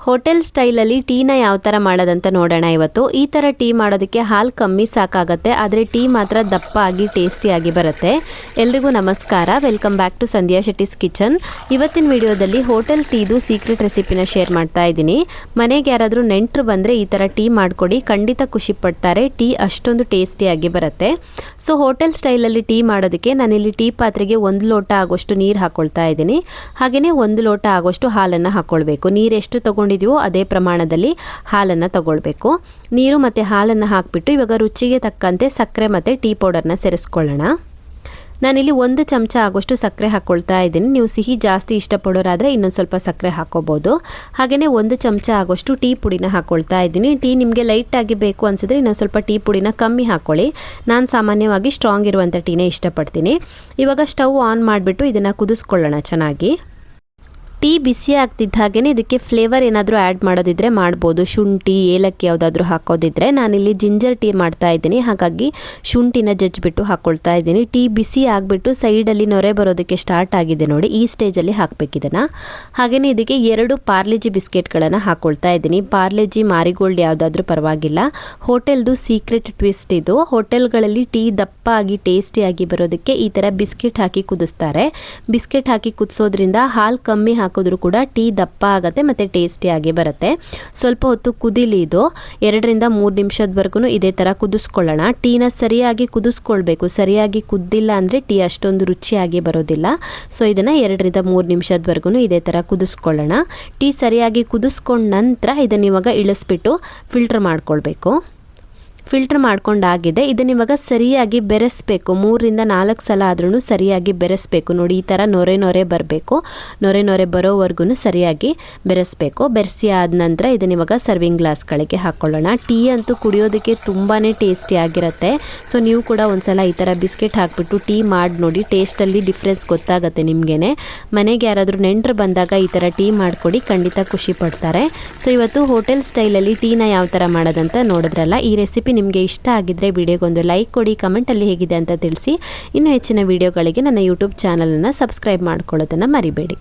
Hotel ಸ್ಟೈಲಲ್ಲಿ ಟೀನ ಯಾವ ಥರ ಮಾಡೋದಂತ ನೋಡೋಣ ಇವತ್ತು. ಈ ಥರ ಟೀ ಮಾಡೋದಕ್ಕೆ ಹಾಲು ಕಮ್ಮಿ ಸಾಕಾಗುತ್ತೆ, ಆದರೆ ಟೀ ಮಾತ್ರ ದಪ್ಪ ಆಗಿ ಟೇಸ್ಟಿಯಾಗಿ ಬರುತ್ತೆ. ಎಲ್ರಿಗೂ ನಮಸ್ಕಾರ, welcome back to Sandhya Shetty's kitchen. ಇವತ್ತಿನ ವಿಡಿಯೋದಲ್ಲಿ ಹೋಟೆಲ್ ಟೀದು ಸೀಕ್ರೆಟ್ ರೆಸಿಪಿನ ಶೇರ್ ಮಾಡ್ತಾ ಇದ್ದೀನಿ. ಮನೆಗೆ ಯಾರಾದರೂ ನೆಂಟರು ಬಂದರೆ ಈ ಥರ ಟೀ ಮಾಡಿಕೊಡಿ, ಖಂಡಿತ ಖುಷಿ ಪಡ್ತಾರೆ. ಟೀ ಅಷ್ಟೊಂದು ಟೇಸ್ಟಿಯಾಗಿ ಬರುತ್ತೆ. ಸೊ ಹೋಟೆಲ್ ಸ್ಟೈಲಲ್ಲಿ ಟೀ ಮಾಡೋದಕ್ಕೆ ನಾನಿಲ್ಲಿ ಟೀ ಪಾತ್ರೆಗೆ 1 ಲೋಟ ಆಗೋಷ್ಟು ನೀರು ಹಾಕ್ಕೊಳ್ತಾ ಇದ್ದೀನಿ. ಹಾಗೆಯೇ 1 ಲೋಟ ಆಗೋಷ್ಟು ಹಾಲನ್ನು ಹಾಕ್ಕೊಳ್ಬೇಕು. ನೀರು ಎಷ್ಟು ತಗೊಂಡು ಅದೇ ಪ್ರಮಾಣದಲ್ಲಿ ಹಾಲನ್ನು ತಗೊಳ್ಬೇಕು. ನೀರು ಮತ್ತು ಹಾಲನ್ನು ಹಾಕಿಬಿಟ್ಟು ಇವಾಗ ರುಚಿಗೆ ತಕ್ಕಂತೆ ಸಕ್ಕರೆ ಮತ್ತು ಟೀ ಪೌಡರ್ನ ಸೇರಿಸ್ಕೊಳ್ಳೋಣ. ನಾನಿಲ್ಲಿ 1 ಚಮಚ ಆಗೋಷ್ಟು ಸಕ್ಕರೆ ಹಾಕ್ಕೊಳ್ತಾ ಇದ್ದೀನಿ. ನೀವು ಸಿಹಿ ಜಾಸ್ತಿ ಇಷ್ಟಪಡೋರಾದರೆ ಇನ್ನೊಂದು ಸ್ವಲ್ಪ ಸಕ್ಕರೆ ಹಾಕ್ಕೋಬೋದು. ಹಾಗೆಯೇ 1 ಚಮಚ ಆಗೋಷ್ಟು ಟೀ ಪುಡಿನ ಹಾಕ್ಕೊಳ್ತಾ ಇದ್ದೀನಿ. ಟೀ ನಿಮಗೆ ಲೈಟಾಗಿ ಬೇಕು ಅನಿಸಿದ್ರೆ ಇನ್ನೊಂದು ಸ್ವಲ್ಪ ಟೀ ಪುಡಿನ ಕಮ್ಮಿ ಹಾಕ್ಕೊಳ್ಳಿ. ನಾನು ಸಾಮಾನ್ಯವಾಗಿ ಸ್ಟ್ರಾಂಗ್ ಇರುವಂಥ ಟೀನೇ ಇಷ್ಟಪಡ್ತೀನಿ. ಇವಾಗ ಸ್ಟವ್ ಆನ್ ಮಾಡಿಬಿಟ್ಟು ಇದನ್ನು ಕುದಿಸ್ಕೊಳ್ಳೋಣ ಚೆನ್ನಾಗಿ. ಟೀ ಬಿಸಿ ಆಗ್ತಿದ್ದ ಹಾಗೇ ಇದಕ್ಕೆ ಫ್ಲೇವರ್ ಏನಾದರೂ ಆ್ಯಡ್ ಮಾಡೋದಿದ್ರೆ ಮಾಡ್ಬೋದು. ಶುಂಠಿ, ಏಲಕ್ಕಿ ಯಾವುದಾದ್ರೂ ಹಾಕೋದಿದ್ರೆ. ನಾನಿಲ್ಲಿ ಜಿಂಜರ್ ಟೀ ಮಾಡ್ತಾ ಇದ್ದೀನಿ, ಹಾಗಾಗಿ ಶುಂಠಿನ ಜಜ್ಜಿಬಿಟ್ಟು ಹಾಕ್ಕೊಳ್ತಾ ಇದ್ದೀನಿ. ಟೀ ಬಿಸಿ ಆಗಿಬಿಟ್ಟು ಸೈಡಲ್ಲಿ ನೊರೆ ಬರೋದಕ್ಕೆ ಸ್ಟಾರ್ಟ್ ಆಗಿದೆ ನೋಡಿ, ಈ ಸ್ಟೇಜಲ್ಲಿ ಹಾಕಬೇಕಿದನ್ನು. ಹಾಗೆಯೇ ಇದಕ್ಕೆ 2 ಪಾರ್ಲೆಜಿ ಬಿಸ್ಕೆಟ್ಗಳನ್ನು ಹಾಕ್ಕೊಳ್ತಾ ಇದ್ದೀನಿ. ಪಾರ್ಲೆಜಿ, ಮಾರಿಗೋಲ್ಡ್ ಯಾವುದಾದ್ರೂ ಪರವಾಗಿಲ್ಲ. ಹೋಟೆಲ್ದು ಸೀಕ್ರೆಟ್ ಟ್ವಿಸ್ಟ್ ಇದು. ಹೋಟೆಲ್ಗಳಲ್ಲಿ ಟೀ ದಪ್ಪ ಆಗಿ ಟೇಸ್ಟಿಯಾಗಿ ಬರೋದಕ್ಕೆ ಈ ಥರ ಬಿಸ್ಕೆಟ್ ಹಾಕಿ ಕುದಿಸ್ತಾರೆ. ಬಿಸ್ಕೆಟ್ ಹಾಕಿ ಕುದಿಸೋದ್ರಿಂದ ಹಾಲು ಕಮ್ಮಿ ಹಾಕಿದ್ರೂ ಕೂಡ ಟೀ ದಪ್ಪ ಆಗುತ್ತೆ ಮತ್ತು ಟೇಸ್ಟಿಯಾಗಿ ಬರುತ್ತೆ. ಸ್ವಲ್ಪ ಹೊತ್ತು ಕುದಿಲಿ ಇದು. 2 ರಿಂದ 3 ನಿಮಿಷದವರೆಗೂ ಇದೇ ಥರ ಕುದಿಸ್ಕೊಳ್ಳೋಣ. ಟೀನ ಸರಿಯಾಗಿ ಕುದಿಸ್ಕೊಳ್ಬೇಕು. ಸರಿಯಾಗಿ ಕುದ್ದಿಲ್ಲ ಅಂದರೆ ಟೀ ಅಷ್ಟೊಂದು ರುಚಿಯಾಗಿ ಬರೋದಿಲ್ಲ. ಸೊ ಇದನ್ನು 2 ರಿಂದ 3 ನಿಮಿಷದವರೆಗೂ ಇದೇ ಥರ ಕುದಿಸ್ಕೊಳ್ಳೋಣ. ಟೀ ಸರಿಯಾಗಿ ಕುದಿಸ್ಕೊಂಡ ನಂತರ ಇದನ್ನು ಇವಾಗ ಇಳಿಸ್ಬಿಟ್ಟು ಫಿಲ್ಟರ್ ಮಾಡ್ಕೊಳ್ಬೇಕು. ಫಿಲ್ಟರ್ ಮಾಡ್ಕೊಂಡಾಗಿದೆ. ಇದನ್ನ ಇವಾಗ ಸರಿಯಾಗಿ ಬೆರೆಸಬೇಕು. 3 ರಿಂದ 4 ಸಲ ಆದ್ರೂ ಸರಿಯಾಗಿ ಬೆರೆಸಬೇಕು. ನೋಡಿ, ಈ ಥರ ನೊರೆ ಬರಬೇಕು. ನೊರೆ ಬರೋವರೆಗೂ ಸರಿಯಾಗಿ ಬೆರೆಸಬೇಕು. ಬೆರೆಸಿ ಆದ ನಂತರ ಇದನ್ನ ಇವಾಗ ಸರ್ವಿಂಗ್ ಗ್ಲಾಸ್ಗಳಿಗೆ ಹಾಕ್ಕೊಳ್ಳೋಣ. ಟೀ ಅಂತೂ ಕುಡಿಯೋದಕ್ಕೆ ತುಂಬಾ ಟೇಸ್ಟಿ ಆಗಿರುತ್ತೆ. ಸೊ ನೀವು ಕೂಡ ಒಂದ್ಸಲ ಈ ಥರ ಬಿಸ್ಕೆಟ್ ಹಾಕಿಬಿಟ್ಟು ಟೀ ಮಾಡಿ ನೋಡಿ. ಟೇಸ್ಟಲ್ಲಿ ಡಿಫ್ರೆನ್ಸ್ ಗೊತ್ತಾಗುತ್ತೆ ನಿಮಗೇನೆ. ಮನೆಗೆ ಯಾರಾದರೂ ನೆಂಟರು ಬಂದಾಗ ಈ ಥರ ಟೀ ಮಾಡಿಕೊಡಿ, ಖಂಡಿತ ಖುಷಿ ಪಡ್ತಾರೆ. ಸೊ ಇವತ್ತು ಹೋಟೆಲ್ ಸ್ಟೈಲಲ್ಲಿ ಟೀನ ಯಾವ ಥರ ಮಾಡೋದಂತ ನೋಡಿದ್ರಲ್ಲ. ಈ ರೆಸಿಪಿ ನಿಮಗೆ ಇಷ್ಟ ಆಗಿದ್ರೆ ವಿಡಿಯೋಗೊಂದು ಲೈಕ್ ಕೊಡಿ, ಕಮೆಂಟಲ್ಲಿ ಹೇಗಿದೆ ಅಂತ ತಿಳಿಸಿ. ಇನ್ನೂ ಹೆಚ್ಚಿನ ವಿಡಿಯೋಗಳಿಗೆ ನನ್ನ ಯೂಟ್ಯೂಬ್ ಚಾನಲನ್ನು ಸಬ್ಸ್ಕ್ರೈಬ್ ಮಾಡ್ಕೊಳ್ಳೋದನ್ನು ಮರಿಬೇಡಿ.